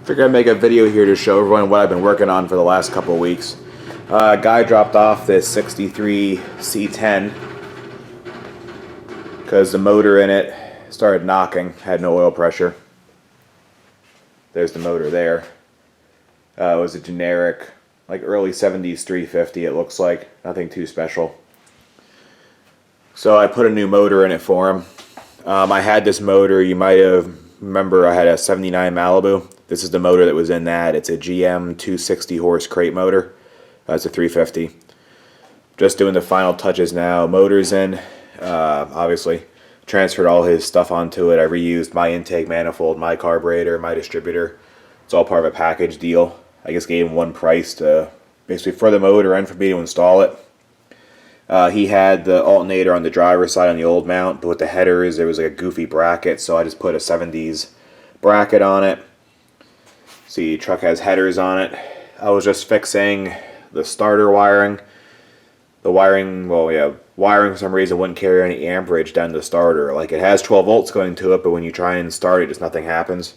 Figured I'd make a video here to show everyone what I've been working on for the last couple of weeks. A guy dropped off this 63 C10 because the motor in it started knocking, had no oil pressure. There's the motor there. It was a generic, like early 70s 350 it looks like, nothing too special. So I put a new motor in it for him. I had this motor, you might have remember I had a 79 Malibu. This is the motor that was in that. It's a GM 260 horse crate motor. It's a 350. Just doing the final touches now. Motor's in, obviously. Transferred all his stuff onto it. I reused my intake manifold, my carburetor, my distributor. It's all part of a package deal. I just gave him one price to basically for the motor and for me to install it. He had the alternator on the driver's side on the old mount, but with the headers there was like a goofy bracket, so I just put a 70s bracket on it. See, the truck has headers on it. I was just fixing the starter wiring. The wiring, wiring for some reason wouldn't carry any amperage down the starter. Like it has 12 volts going to it, but when you try and start it, just nothing happens.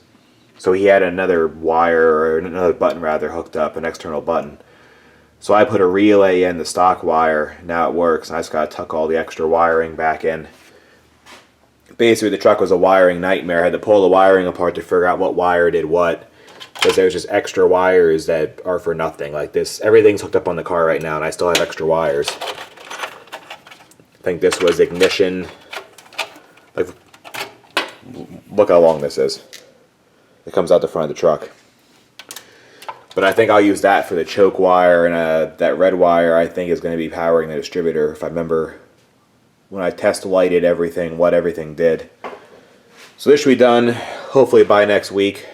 So he had another wire, or another button rather, hooked up, an external button. So I put a relay in the stock wire. Now it works. I just got to tuck all the extra wiring back in. Basically, the truck was a wiring nightmare. I had to pull the wiring apart to figure out what wire did what. Because there's just extra wires that are for nothing. Like this, everything's hooked up on the car right now, and I still have extra wires. I think this was ignition. Like, look how long this is. It comes out the front of the truck. But I think I'll use that for the choke wire, and that red wire I think is going to be powering the distributor, if I remember when I test lighted everything, what everything did. So this should be done hopefully by next week.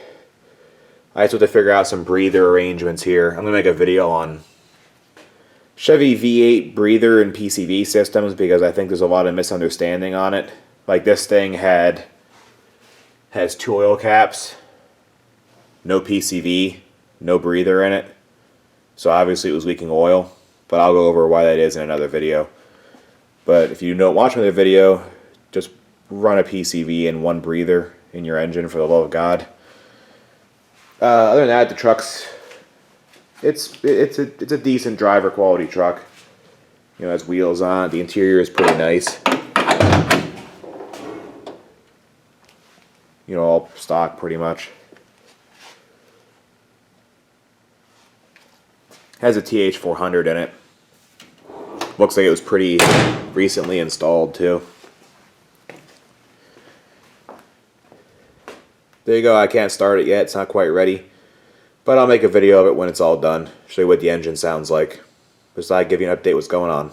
I just have to figure out some breather arrangements here. I'm going to make a video on Chevy V8 breather and PCV systems because I think there's a lot of misunderstanding on it. Like this thing has 2 oil caps, no PCV, no breather in it. So obviously it was leaking oil, but I'll go over why that is in another video. But if you don't watch another video, just run a PCV and 1 breather in your engine for the love of God. Other than that, the truck's it's a decent driver quality truck. You know, it has wheels on. The interior is pretty nice. You know, all stock pretty much. Has a TH400 in it. Looks like it was pretty recently installed too. There you go, I can't start it yet, it's not quite ready. But I'll make a video of it when it's all done. Show you what the engine sounds like. Just thought I'd give you an update what's going on.